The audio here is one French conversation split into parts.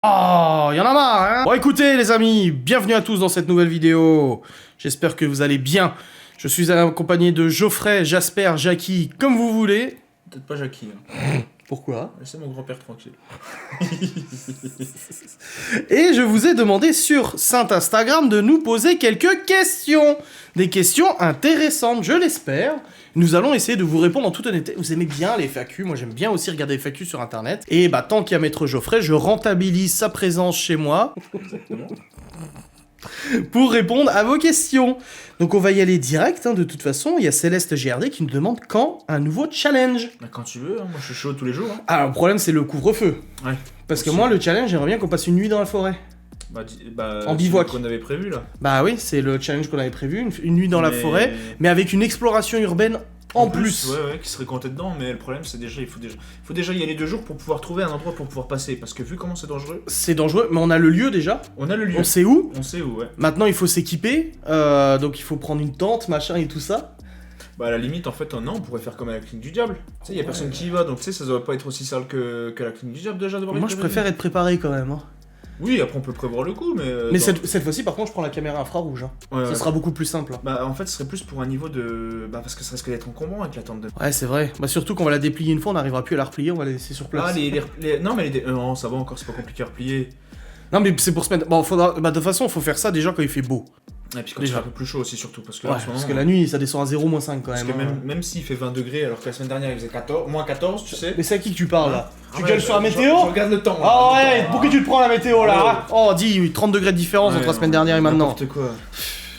Oh, y en a marre, hein. Bon, écoutez, les amis, bienvenue à tous dans cette nouvelle vidéo. J'espère que vous allez bien. Je suis accompagné de Geoffrey, Jasper, Jackie, comme vous voulez. Peut-être pas Jackie. Hein. Pourquoi? Laissez mon grand-père tranquille. Et je vous ai demandé sur Saint Instagram de nous poser quelques questions. Des questions intéressantes, je l'espère. Nous allons essayer de vous répondre en toute honnêteté. Vous aimez bien les FAQ, moi j'aime bien aussi regarder les FAQ sur internet. Et bah tant qu'il y a Maître Geoffrey, je rentabilise sa présence chez moi. Exactement. Pour répondre à vos questions. Donc on va y aller direct, hein, de toute façon. Il y a Céleste GRD qui nous demande quand un nouveau challenge. Bah, quand tu veux, hein. Moi je suis chaud tous les jours. Hein. Alors le problème c'est le couvre-feu. Ouais. Parce que moi le challenge j'aimerais bien qu'on passe une nuit dans la forêt. En bivouac. qu'on avait prévu là. Bah oui, c'est le challenge qu'on avait prévu, une nuit dans la forêt, mais avec une exploration urbaine en plus. Ouais, qui serait compté dedans, mais le problème c'est déjà, il faut déjà y aller 2 jours pour pouvoir trouver un endroit pour pouvoir passer, parce que vu comment c'est dangereux. C'est dangereux, mais on a le lieu déjà. On a le lieu. On sait où. On sait où, ouais. Maintenant il faut s'équiper, donc il faut prendre une tente, machin et tout ça. Bah à la limite, en fait, non, on pourrait faire comme à la clinique du diable. Tu sais, y a personne qui y va, donc tu sais, ça doit pas être aussi sale que la clinique du diable déjà devoir Moi je préfère être préparé quand même. Hein. Oui, après on peut prévoir le coup, mais... Mais cette fois-ci, par contre, je prends la caméra infrarouge. Hein. Ouais, Ça sera beaucoup plus simple. Hein. Bah en fait, ce serait plus pour un niveau de... Bah parce que ça risque d'être encombrant avec la tente de... Ouais, c'est vrai. Bah surtout qu'on va la déplier une fois, on n'arrivera plus à la replier, on va la laisser sur place. Ah, non, mais non, ça va encore, c'est pas compliqué à replier. Non, mais c'est pour se mettre... Bon, faudra... Bah de toute façon, faut faire ça déjà quand il fait beau. Et puis quand Déjà. il fait un peu plus chaud aussi, surtout, parce que Ouais, là, en ce moment, parce que la nuit, ça descend à 0-5 quand parce même. que Hein. même s'il fait 20 degrés, alors que la semaine dernière il faisait 14, moins 14, tu sais. Mais c'est à qui que tu parles là? Tu ouais, gueules sur la météo? Je regarde le temps. Ah regarde le ouais, temps, pourquoi tu te prends la météo là? Oh, dis, 30 degrés de différence entre la semaine dernière et maintenant. N'importe quoi.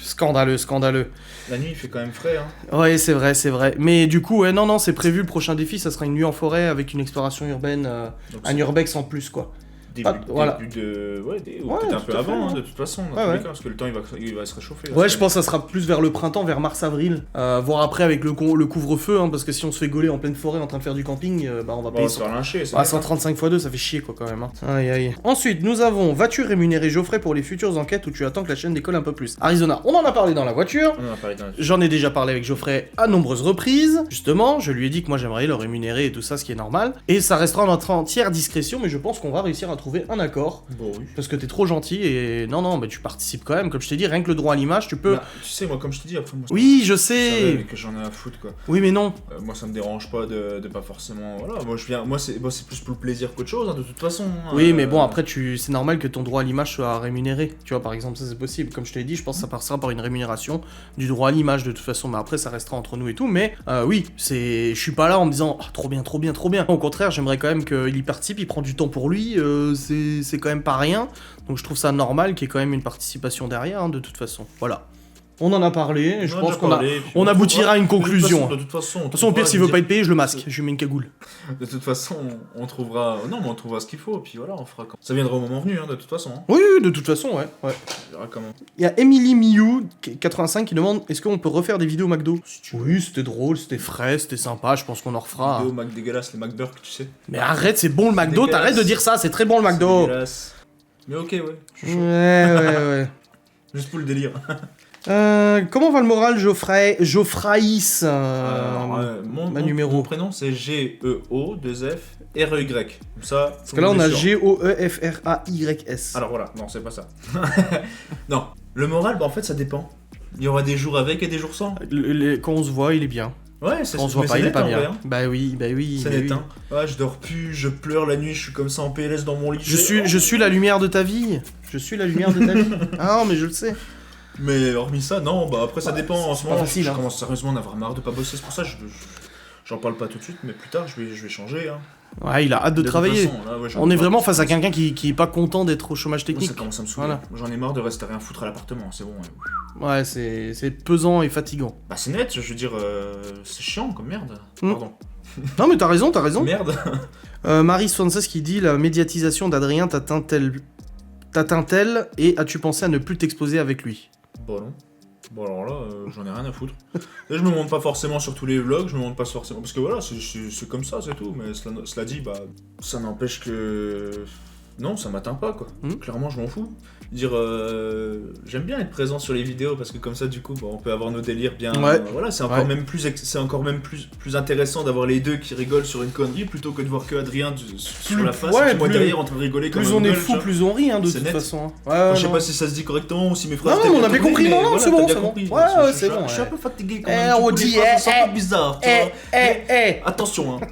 Scandaleux, scandaleux. La nuit il fait quand même frais, hein. Ouais, c'est vrai, c'est vrai. Mais du coup, ouais, non, c'est prévu, le prochain défi, ça sera une nuit en forêt avec une exploration urbaine, Donc, un urbex en plus, quoi. Début, voilà. début de... Ouais, ou Ouais, peut-être un tout peu à fait, avant, hein. de toute façon, dans Ouais, tous les ouais. cas, parce que le temps il va se réchauffer. là, Ouais, ça je va pense que ça sera plus vers le printemps, vers mars-avril. Voire après avec le couvre-feu, hein, parce que si on se fait gauler en pleine forêt en train de faire du camping, bah on va être- payer on va se faire lyncher, c'est Ah, vrai. 135 x 2, ça fait chier quoi quand même. Hein. Aïe aïe. Ensuite, nous avons vas-tu rémunérer Geoffrey pour les futures enquêtes où tu attends que la chaîne décolle un peu plus? Arizona, on en a parlé dans la voiture. On en a parlé dans la... J'en ai déjà parlé avec Geoffrey à nombreuses reprises. Justement, je lui ai dit que moi j'aimerais le rémunérer et tout ça, ce qui est normal. Et ça restera en notre entière discrétion, mais je pense qu'on va réussir à trouver un accord. Bon, oui. Parce que t'es trop gentil et non, mais tu participes quand même. Comme je t'ai dit, rien que le droit à l'image, tu peux. Bah, tu sais, moi, comme je te dis, après, moi, Oui, je ça sais. que j'en ai à foutre, quoi. Oui, mais non. Moi ça me dérange pas de pas forcément voilà moi c'est plus pour le plaisir qu'autre chose hein, de toute façon hein. Oui, mais bon, après, c'est normal que ton droit à l'image soit rémunéré. Tu vois, par exemple, ça c'est possible. Comme je t'ai dit, je pense que ça passera par une rémunération du droit à l'image de toute façon. Mais après, ça restera entre nous et tout. Mais oui, je suis pas là en me disant ah, trop bien, trop bien, trop bien. Au contraire, j'aimerais quand même qu'il y participe, il prend du temps pour lui. C'est quand même pas rien. Donc je trouve ça normal qu'il y ait quand même une participation derrière, hein, de toute façon. Voilà. On en a parlé, et je pense qu'on aboutira à une conclusion. De toute façon, au pire, s'il veut pas être payé, je le masque. Je lui mets une cagoule. De toute façon, on trouvera. Non, mais on trouvera ce qu'il faut, et puis voilà, on fera. Ça viendra au moment venu, hein, de toute façon. Hein. Oui, de toute façon, ouais. On verra comment. Il y a Emily Miou, 85, qui demande est-ce qu'on peut refaire des vidéos McDo? Si tu veux. Oui, c'était drôle, c'était frais, c'était sympa, je pense qu'on en refera. Vidéo Mac dégueulasse, les McBurk, tu sais. Mais arrête, c'est bon le McDo, Dégueulasse. t'arrêtes de dire ça, c'est très bon le C'est McDo. dégueulasse. Mais ok, ouais. Je suis chaud. Ouais. Juste pour le délire. Comment va le moral, Geoffraïs ma numéro. Mon prénom c'est G-E-O, 2F, R-E-Y. Comme ça. Parce que là, on a G-O-E-F-R-A-Y-S. Alors voilà, non, c'est pas ça. Non, le moral, bah en fait, ça dépend. Il y aura des jours avec et des jours sans. Quand on se voit, il est bien. Ouais, c'est Quand on se voit mais pas, c'est il est net, pas en bien. vrai, hein. Bah oui. C'est bah net, oui. hein. Ouais, je dors plus, je pleure la nuit, je suis comme ça en PLS dans mon lit. Je suis la lumière de ta vie. Je suis la lumière de ta vie. Ah non, mais je le sais. Mais hormis ça, non, bah après ça dépend. En ce c'est moment, pas facile, je hein. commence sérieusement à en avoir marre de pas bosser. C'est pour ça que j'en parle pas tout de suite, mais plus tard, je vais changer. Hein. Ouais, il a hâte de toute travailler. façon, là, ouais, j'en ai On est marre. vraiment face à quelqu'un qui est pas content d'être au chômage Ça technique. commence à me saouler. Voilà. J'en ai marre de rester à rien foutre à l'appartement, c'est bon. Ouais. Ouais, c'est pesant et fatigant. Bah c'est net, je veux dire, c'est chiant comme merde. Mm. Pardon. Non, mais t'as raison. Merde. Marie76 qui dit la médiatisation d'Adrien t'atteint-elle et as-tu pensé à ne plus t'exposer avec lui? Bon non. Bon alors là, j'en ai rien à foutre. Et je me montre pas forcément sur tous les vlogs, je me montre pas forcément... Parce que voilà, c'est comme ça, c'est tout. Mais cela dit, bah, ça n'empêche que... Non, ça m'atteint pas, quoi. Hmm. Clairement, je m'en fous. Dire, j'aime bien être présent sur les vidéos parce que comme ça, du coup, on peut avoir nos délires bien. Ouais. Voilà, c'est encore même plus intéressant d'avoir les deux qui rigolent sur une connerie plutôt que de voir que Adrien sur la face et moi derrière en train de rigoler comme plus un on est gueule, fou, plus on rit, hein, de C'est toute net. façon. Hein. Enfin, je sais non. pas si ça se dit correctement ou si mes phrases. Non, étaient on a bien tournées, compris, mais non, voilà, c'est t'as bon, bien c'est bon. compris. Ouais, Je c'est suis- bon, Je suis un ouais. peu fatigué quand Eh, même. on Du coup, les dit, phrases sont un peu bizarres, tu vois. Attention, hein.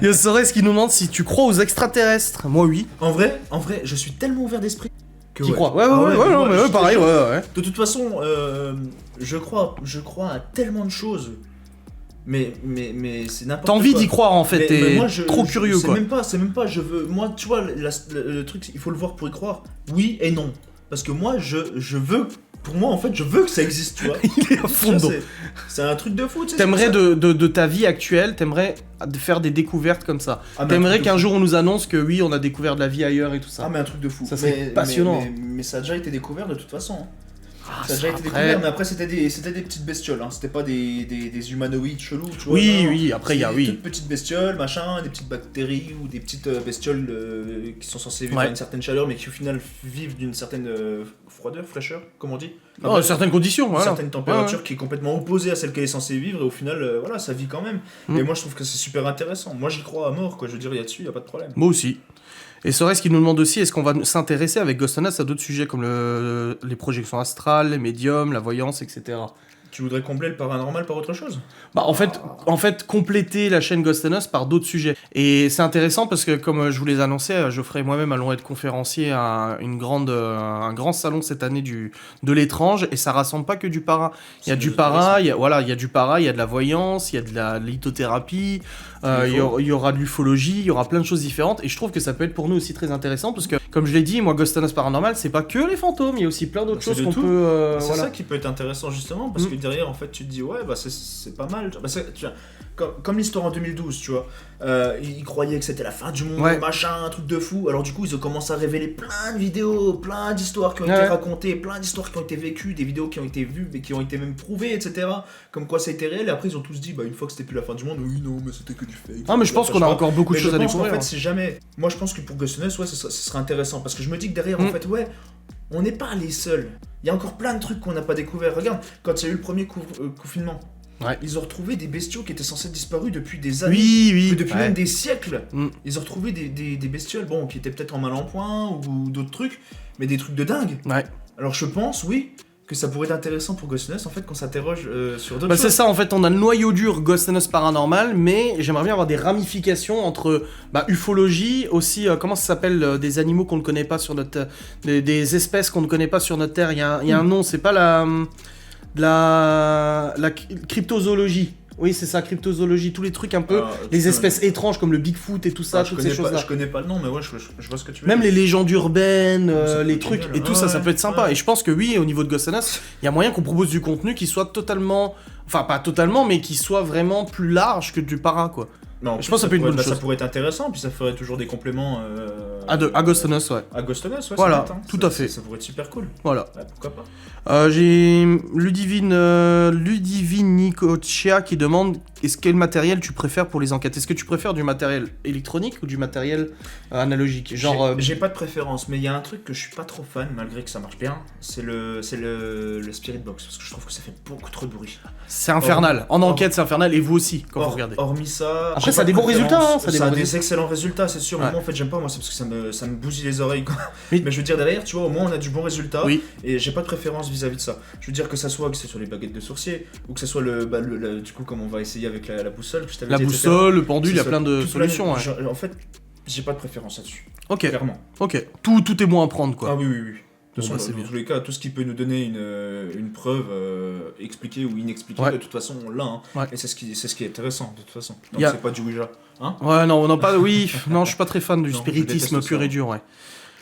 Il y a Sorès qui nous demande si tu crois aux extraterrestres. Moi, oui. En vrai, je suis tellement ouvert d'esprit que Qui ouais. crois? Ouais, Ah ouais, mais non, moi, mais je ouais, te pareil, jure. ouais. De toute façon, je crois à tellement de choses. Mais c'est n'importe T'as quoi. envie d'y croire en fait, Mais t'es moi, trop curieux quoi. C'est même pas, je veux. Moi, tu vois, le truc, il faut le voir pour y croire. Oui et non. Parce que moi, je veux. Pour moi, en fait, je veux que ça existe, tu vois. Il est à fond dedans. C'est un truc de fou, tu sais. T'aimerais c'est pour ça. de ta vie actuelle, t'aimerais faire des découvertes comme ça. Ah, mais un T'aimerais truc de qu'un fou. jour on nous annonce que oui, on a découvert de la vie ailleurs et tout ça. Ah, mais un truc de fou. Ça serait passionnant. Mais ça a déjà été découvert de toute façon. Hein. Ah, Ça a déjà été après- découvert, mais après c'était des petites bestioles, hein. C'était pas des humanoïdes chelous, tu vois. Oui, non. oui, après il y a C'est oui. des toutes petites bestioles, machin, des petites bactéries ou des petites bestioles qui sont censées vivre Ouais. à une certaine chaleur, mais qui au final vivent d'une certaine fraîcheur, fraîcheur, comme on dit. Enfin, Oh, bref, certaines conditions, une voilà. certaine température Ouais, qui est complètement opposée à celle qu'elle est censée vivre, et au final, voilà, ça vit quand même. Mm. Et moi je trouve que c'est super intéressant. Moi j'y crois à mort, quoi. Je veux dire, il y a dessus, y a pas de problème. Moi aussi. Et Sorès qui nous demande aussi, est-ce qu'on va s'intéresser avec Ghost Us à d'autres sujets comme les projections astrales, les médiums, la voyance, etc. Tu voudrais combler le paranormal par autre chose? Bah, en fait, compléter la chaîne Ghost Us par d'autres sujets. Et c'est intéressant parce que, comme je vous les annonçais, Geoffrey et moi-même allons être conférenciers à un grand salon cette année de l'étrange. Et ça rassemble pas que du para. Il y a C'est du de para, il y a du para, il y a de la voyance, il y a de la lithothérapie, il y aura de l'ufologie, il y aura plein de choses différentes. Et je trouve que ça peut être pour nous aussi très intéressant parce que, comme je l'ai dit, moi, Ghost Us Paranormal, c'est pas que les fantômes, il y a aussi plein d'autres C'est choses de qu'on tout. peut. C'est Voilà. ça qui peut être intéressant justement parce Mm. que derrière en fait tu te dis ouais bah c'est pas mal. Bah, tu vois, comme l'histoire en 2012 tu vois, ils croyaient que c'était la fin du monde, Ouais. machin, un truc de fou. Alors du coup ils ont commencé à révéler plein de vidéos, plein d'histoires qui ont été Ouais. racontées, plein d'histoires qui ont été vécues, des vidéos qui ont été vues mais qui ont été même prouvées etc. Comme quoi ça a été réel et après ils ont tous dit bah une fois que c'était plus la fin du monde oui non mais c'était que du fake. Ah, mais je pense qu'on a encore beaucoup de Mais choses je à pense découvrir. qu'en fait, si jamais. Moi, je pense que pour Ghost Us, ouais, ce serait intéressant. Parce que je me dis que derrière, Mm. en fait, ouais, on n'est pas les seuls. Il y a encore plein de trucs qu'on n'a pas découvert. Regarde, quand il y a eu le premier confinement, Ouais. ils ont retrouvé des bestiaux qui étaient censés disparus depuis des années. Oui. Depuis ouais. même des siècles. Mm. Ils ont retrouvé des bestioles, bon, qui étaient peut-être en mal en point ou d'autres trucs, mais des trucs de dingue. Ouais. Alors, je pense, oui, que ça pourrait être intéressant pour Ghost Us, en fait, qu'on s'interroge sur d'autres Bah, choses. c'est ça, en fait, on a le noyau dur Ghost Us Paranormal, mais j'aimerais bien avoir des ramifications entre ufologie, aussi, comment ça s'appelle, des animaux qu'on ne connaît pas sur notre... des espèces qu'on ne connaît pas sur notre Terre, il y a un nom, c'est pas la cryptozoologie. Oui, c'est ça, cryptozoologie, tous les trucs un peu, Ah, les espèces étranges comme le Bigfoot et tout ça, je toutes connais ces pas- choses-là. Je connais pas le nom, mais ouais, je vois ce que tu veux Même dire. les légendes urbaines, Ça peut les être trucs, génial. et tout Ouais, ça, ça ouais, peut être sympa. ouais. Et je pense que oui, au niveau de Ghost Us, il y a moyen qu'on propose du contenu qui soit totalement... Enfin, pas totalement, mais qui soit vraiment plus large que du para, quoi. Non, Je pense que ça peut être une bonne Ça chose. pourrait être intéressant, puis ça ferait toujours des compléments À Ghost Us, ouais. à Ghost Us, ouais, Voilà, c'est net, hein. tout Ça- à fait. Ça pourrait être super cool. Voilà. Ouais, pourquoi pas. J'ai Ludivine Nicotia qui demande quel matériel tu préfères pour les enquêtes. Est-ce que tu préfères du matériel électronique ou du matériel analogique? Genre... J'ai pas de préférence, mais il y a un truc que je suis pas trop fan, malgré que ça marche bien, c'est le Spirit Box, parce que je trouve que ça fait beaucoup trop de bruit. c'est infernal. En enquête, c'est infernal. Et vous aussi, quand vous regardez. Hormis ça... Après, j'ai ça a pas des de bons résultats, préférence. hein, ça a des Ça a bons des résultats. excellents résultats, c'est sûr, mais Ouais. moi en fait j'aime pas, moi c'est parce que ça me bousille les oreilles, quoi. Oui. Mais je veux dire, derrière, tu vois, au moins on a du bon résultat, Oui. et j'ai pas de préférence vis-à-vis de ça. Je veux dire que c'est sur les baguettes de sourcier, ou que ça soit du coup, comme on va essayer avec la boussole que je t'avais La dit, etc. boussole, le pendule, il y a C'est plein de tout solutions. Ouais. En fait, j'ai pas de préférence là-dessus, Ok, clairement. ok. Tout est bon à prendre, quoi. Ah oui. De Bon, toute bah, façon, c'est dans bien. tous les cas, tout ce qui peut nous donner une preuve expliquée ou inexpliquée, Ouais. de toute façon, on l'a. Hein. Ouais. Et c'est ce qui est intéressant, de toute façon. Donc Y a- c'est pas du Ouija. Hein. Ouais, non, pas... Oui, non, je suis pas très fan du Non, je spiritisme déteste pur ça. et dur, ouais.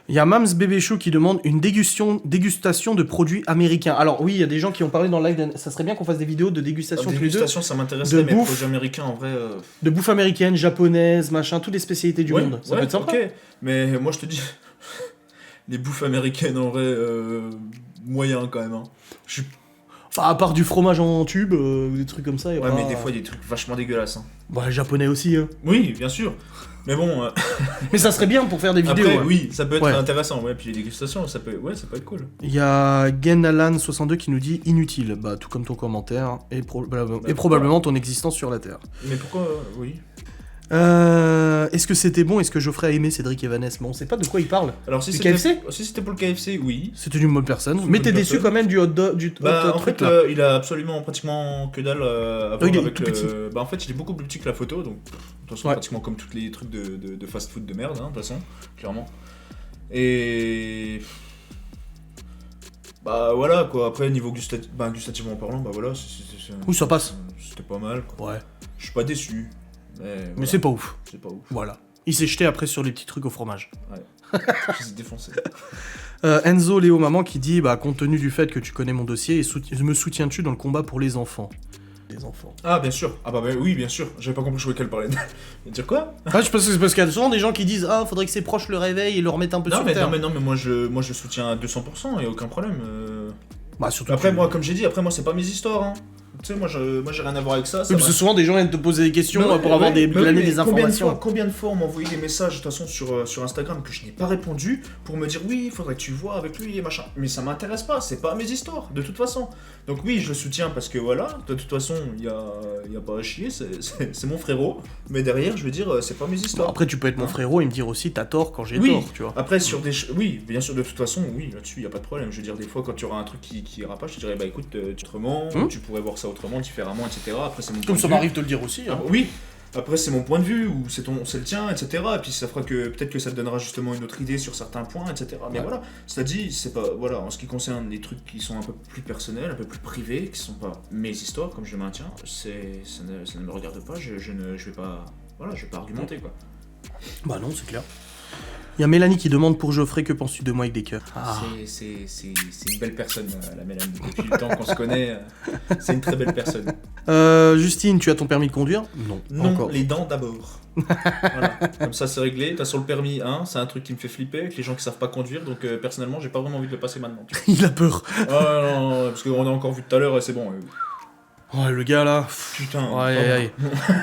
Il y a Mams Bébé Chou qui demande une dégustation de produits américains. Alors oui, il y a des gens qui ont parlé dans le live, ça serait bien qu'on fasse des vidéos de dégustation tous les deux. Dégustation, ça m'intéresserait, De mais bouffe. projet américain, en vrai... De bouffe américaine, japonaise, machin, toutes les spécialités du ouais, monde. Ça ouais, peut être sympa. ok. Mais moi, je te dis... les bouffes américaines, en vrai... moyen, quand même. Hein. Enfin, à part du fromage en tube ou des trucs comme ça. Y a Ouais, pas... mais des fois, il y a des trucs vachement dégueulasses. Hein. Bah, japonais aussi. Hein. Oui, bien sûr. Mais bon. Mais ça serait bien pour faire des vidéos. Après, ouais. oui, ça peut être Ouais. intéressant. Ouais, puis les dégustations, ça peut être cool. Il y a Genalan62 qui nous dit inutile. Bah, tout comme ton commentaire et, probablement ton existence sur la Terre. Mais pourquoi oui. Est-ce que c'était bon? Est-ce que Geoffrey a aimé Cédric et Vanessa? Bon, on sait pas de quoi il parle. Alors, si Du c'était KFC? si c'était pour le KFC, oui. C'était une bonne personne. C'est une Mais bonne t'es déçu personne. quand même du hot dog, Bah, en truc fait, là. il a absolument pratiquement que dalle à voir il est avec tout le. petit. Bah, en fait, il est beaucoup plus petit que la photo, donc de toute façon, Ouais. pratiquement comme tous les trucs de fast-food de merde, hein, de toute façon, clairement. Et. Bah voilà quoi, après niveau gustativement parlant, bah voilà, Oui, ça passe. C'était pas mal quoi. Ouais. Je suis pas déçu. Mais voilà, C'est pas ouf. c'est pas ouf. Voilà. Il s'est jeté après sur les petits trucs au fromage. Je les ai défoncés. Enzo Léo Maman qui dit bah compte tenu du fait que tu connais mon dossier me soutiens-tu dans le combat pour les enfants? Les enfants. Ah bien sûr, ah bah oui bien sûr, j'avais pas compris je voulais qu'elle parlait. Dire quoi? Ah, je pense que c'est parce qu'il y a souvent des gens qui disent ah faudrait que ses proches le réveillent et le remettent un peu sur terre. Non mais moi je soutiens à 200%, y a aucun problème. Bah surtout. Après que- moi comme j'ai dit, après moi c'est pas mes histoires hein. Tu sais moi j'ai rien à voir avec ça. Oui, parce que souvent des gens viennent te poser des questions pour avoir glaner des informations. Combien de fois on m'a envoyé des messages de toute façon sur Instagram que je n'ai pas répondu pour me dire oui, il faudrait que tu vois avec lui et machin. Mais ça m'intéresse pas, c'est pas mes histoires de toute façon. Donc oui, je le soutiens parce que voilà, de toute façon, il y a pas à chier, c'est mon frérot. Mais derrière, je veux dire, c'est pas mes Bon, histoires. après tu peux être mon frérot et me dire aussi t'as tort quand j'ai Oui. tort, tu vois. Après, sur des. Oui, bien sûr, de toute façon, oui, là-dessus, il n'y a pas de problème. Je veux dire, des fois, quand tu auras un truc qui ira pas, je te dirais, bah écoute, autrement, tu pourrais voir ça autrement, différemment, etc. Après, c'est mon point Comme de ça vue. m'arrive de le dire aussi. Hein. Ah, oui, après, c'est mon point de vue, ou c'est le tien, etc. Et puis, ça fera que peut-être que ça te donnera justement une autre idée sur certains points, etc. Mais Ouais. voilà, cela dit, c'est pas. Voilà, en ce qui concerne les trucs qui sont un peu plus personnels, un peu plus privés, qui sont pas mes histoires, comme je le maintiens, ça ne me regarde pas, je vais pas. Voilà, je vais pas argumenter, quoi. Bah non, c'est clair. Il y a Mélanie qui demande pour Geoffrey que penses-tu de moi avec des cœurs. Ah. C'est une belle personne, la Mélanie. Depuis le temps qu'on se connaît, c'est une très belle personne. Justine, tu as ton permis de conduire? Non. Non, Encore. les dents d'abord. Voilà, comme ça c'est réglé. T'as sur le permis 1, c'est un truc qui me fait flipper avec les gens qui savent pas conduire, donc personnellement j'ai pas vraiment envie de le passer maintenant. tu vois. Il a peur. Ah non, parce qu'on a encore vu tout à l'heure et c'est bon. Ouais, le gars là. Putain. Ouais, vraiment. ouais.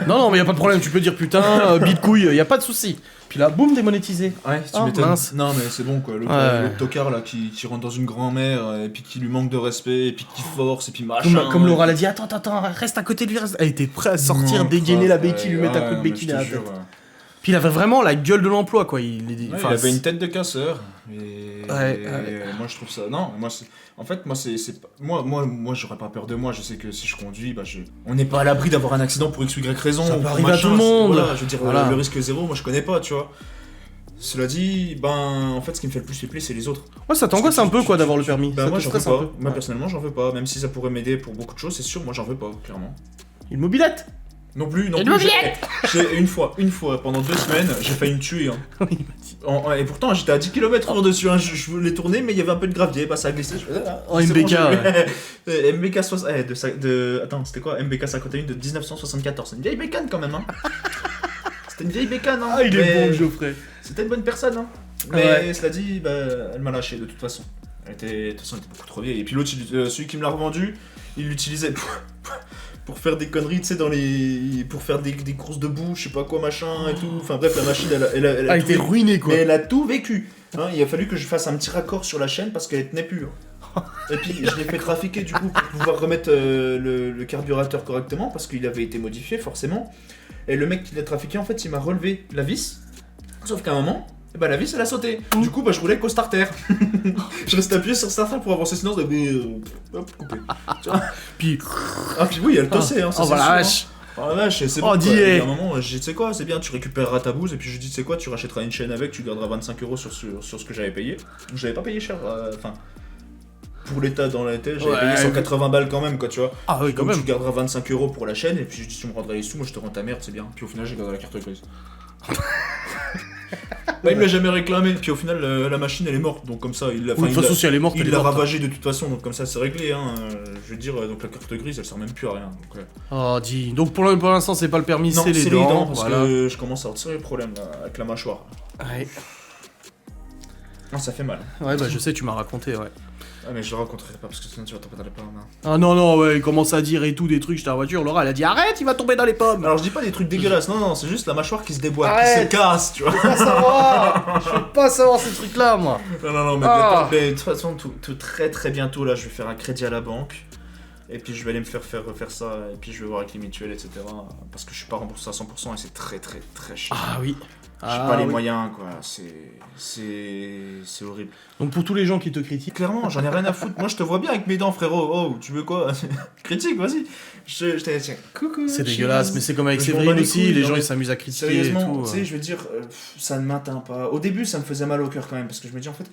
Non, non, mais y a pas de problème, tu peux dire putain, bite couille, y a pas de souci. Puis là, boum, démonétisé. Ouais, tu Oh, m'étonnes. mince. Non, mais c'est bon quoi. L'autre tocard là qui rentre dans une grand-mère et puis qui lui manque de respect et puis qui force et puis machin. Comme Laura ouais. l'a dit, attends, reste à côté de lui. Elle était prête à sortir, dégainer la béquille, lui mettre un coup de béquille à la tête. Puis il avait vraiment la gueule de l'emploi, quoi. Il avait une tête de casseur. Et Ouais. moi je trouve ça. Non, moi c'est. En fait, moi j'aurais pas peur de moi. Je sais que si je conduis, on n'est pas à l'abri d'avoir un accident pour X ou Y raison. Ça ou peut pour arriver à machin, tout le monde. Voilà, je veux dire, Voilà. le risque zéro, moi je connais pas, tu vois. Cela dit, en fait, ce qui me fait le plus flipper, c'est les autres. Ouais, ça t'angoisse un peu, quoi, d'avoir le permis. Bah, Ça moi te j'en veux stresse un pas. peu. Moi Ouais. personnellement, j'en veux pas. Même si ça pourrait m'aider pour beaucoup de choses, c'est sûr, moi j'en veux pas, clairement. Une mobilette. Non plus. Une mobilette. J'ai une fois, pendant 2 semaines, j'ai failli me tuer. Hein. Oui, il m'a dit. Et pourtant, j'étais à 10 km/h dessus. Hein. Je voulais tourner, mais il y avait un peu de gravier. Bah, ça a glissé. Je faisais, Oh, c'est MBK, bon, MBK 60. Attends, c'était quoi? MBK 51 de 1974. C'est une vieille bécane quand même. Hein. C'était une vieille bécane. Hein. Ah, il est Mais bon, Geoffrey. C'était une bonne personne. Hein. Mais Ouais. cela dit, elle m'a lâché de toute façon. De toute façon, elle était beaucoup trop vieille. Et puis l'autre, celui qui me l'a revendu, il l'utilisait pour faire des conneries, tu sais, pour faire des courses de boue, je sais pas quoi, machin et tout. Enfin bref, la machine, elle a Ah, il tout était vécu. ruiné, quoi. Mais elle a tout vécu. Hein, il a fallu que je fasse un petit raccord sur la chaîne parce qu'elle tenait plus. Hein. Et puis je l'ai fait trafiquer du coup pour pouvoir remettre le carburateur correctement parce qu'il avait été modifié forcément. Et le mec qui l'a trafiqué, en fait, il m'a relevé la vis. Sauf qu'à un moment, la vis elle a sauté. Du coup, je roulais qu'au starter. Je restais appuyé sur starter pour avancer, sinon ça avait hop, coupé. Tu vois. Puis. Ah, puis oui, elle tossait. Hein, ça, Oh, c'est voilà, sûr, hein. vache. Oh la vache, c'est Oh, bon. Quoi. dis-y. Et à un moment, j'ai dit, tu sais quoi, c'est bien, tu récupéreras ta bouse. Et puis je dis, tu sais quoi, tu rachèteras une chaîne avec, tu garderas 25 € sur ce que j'avais payé. Je l'avais pas payé cher, enfin. Pour l'état dans la tête, j'avais payé 180 balles quand même, quoi, tu vois. Ah oui, quand Donc même. tu garderas 25 € pour la chaîne. Et puis je dis, tu me rendras les sous, moi je te rends ta merde, c'est bien. Puis au final, j'ai gardé la carte grise. Il me l'a jamais réclamé. Puis au final, la machine elle est morte. Donc comme ça, il l'a. Oui, de toute façon, si elle est morte, Il elle est l'a morte. ravagé de toute façon, donc comme ça c'est réglé. Hein. Je veux dire, donc la carte grise elle sert même plus à rien. Donc, Oh, dis. Donc pour l'instant, c'est pas le permis, non, c'est les dents. parce Voilà. que je commence à avoir de sérieux problèmes là, avec la mâchoire. Ouais. Ah, ça fait mal. Ouais, bah je sais, tu m'as raconté, ouais. Ah mais je le raconterai pas parce que sinon tu vas tomber dans les pommes. Hein. Ah non, non, ouais, il commence à dire et tout, des trucs, j'étais en voiture, Laura, elle a dit arrête, il va tomber dans les pommes. Alors je dis pas des trucs dégueulasses, non, c'est juste la mâchoire qui se déboîte, Arrête. qui se casse, tu vois. Je veux pas savoir. Je veux pas savoir ces trucs-là, moi. Non, mais, Ah. mais de toute façon, tout très bientôt, là, je vais faire un crédit à la banque. Et puis je vais aller me faire refaire ça, et puis je vais voir avec les mutuelles, etc. Parce que je suis pas remboursé à 100% et c'est très cher. Ah oui. J'ai pas les moyens, quoi. C'est horrible. Donc pour tous les gens qui te critiquent, Clairement, j'en ai rien à foutre. Moi, je te vois bien avec mes dents, frérot. Oh, tu veux quoi? Critique, vas-y. Je t'ai dit, coucou. c'est cheers. dégueulasse, mais c'est comme avec Je m'en Séverine bats les aussi, couilles, les non, gens mais ils s'amusent à critiquer Sérieusement, et tout. tu sais, je veux dire, ça ne m'atteint pas. Au début, ça me faisait mal au cœur quand même, parce que je me dis, en fait,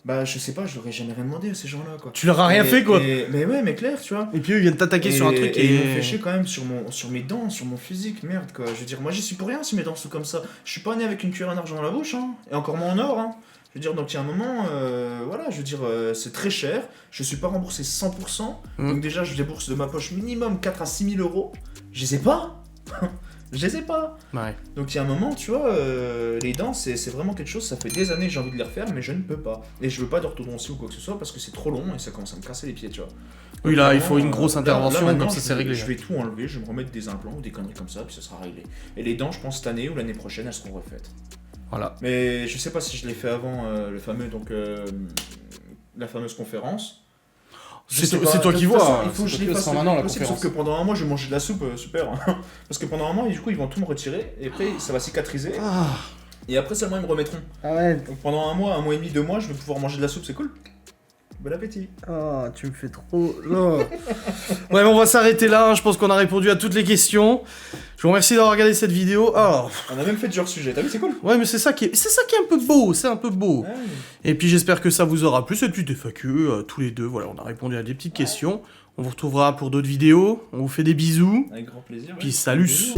bah, je sais pas, je leur ai jamais rien demandé à ces gens-là, quoi. Tu leur as rien fait, quoi. Mais ouais, mais clair, tu vois. Et puis eux ils viennent t'attaquer sur un truc et ils m'ont et... fait chier quand même sur mes dents, sur mon physique, merde quoi. Je veux dire, moi j'y suis pour rien si mes dents sont comme ça. Je suis pas né avec une cuillère en argent dans la bouche, hein, et encore moins en or, hein. Je veux dire, donc il y a un moment, voilà, je veux dire, c'est très cher, je suis pas remboursé 100%, donc déjà je débourse de ma poche minimum 4 à 6 000 euros. Je les ai pas. Je les ai pas. Ouais. Donc il y a un moment, tu vois, les dents, c'est vraiment quelque chose, ça fait des années que j'ai envie de les refaire, mais je ne peux pas. Et je veux pas d'orthodontie ou quoi que ce soit parce que c'est trop long et ça commence à me casser les pieds, tu vois. Oui, là, il faut une grosse Là, intervention, maintenant, comme ça c'est réglé. Je vais tout enlever, je vais me remettre des implants ou des conneries comme ça, puis ça sera réglé. Et les dents, je pense cette année ou l'année prochaine, elles seront refaites. Voilà. Mais je sais pas si je l'ai fait avant le fameux, donc la fameuse conférence. Je sais pas. C'est toi De qui toute façon, vois. il faut que je les C'est fasse toi le qui maintenant plus la possible, conférence. sauf que pendant un mois, je vais manger de la soupe, super. Parce que pendant un mois, du coup, ils vont tout me retirer, et après, ça va cicatriser, Ah, et après seulement ils me remettront. arrête. Donc pendant un mois et demi, 2 mois, je vais pouvoir manger de la soupe, c'est cool. Bon appétit. Ah, tu me fais trop... Non. Ouais, mais on va s'arrêter là, hein. Je pense qu'on a répondu à toutes les questions. Je vous remercie d'avoir regardé cette vidéo. Alors, On a même fait du hors-sujet, t'as vu, c'est cool. ouais, mais c'est ça qui est un peu beau, c'est un peu beau. Ouais. Et puis j'espère que ça vous aura plu, cette petite FAQ, tous les deux, voilà, on a répondu à des petites questions. On vous retrouvera pour d'autres vidéos, on vous fait des bisous, Avec grand plaisir. puis ouais. salut. Bisous.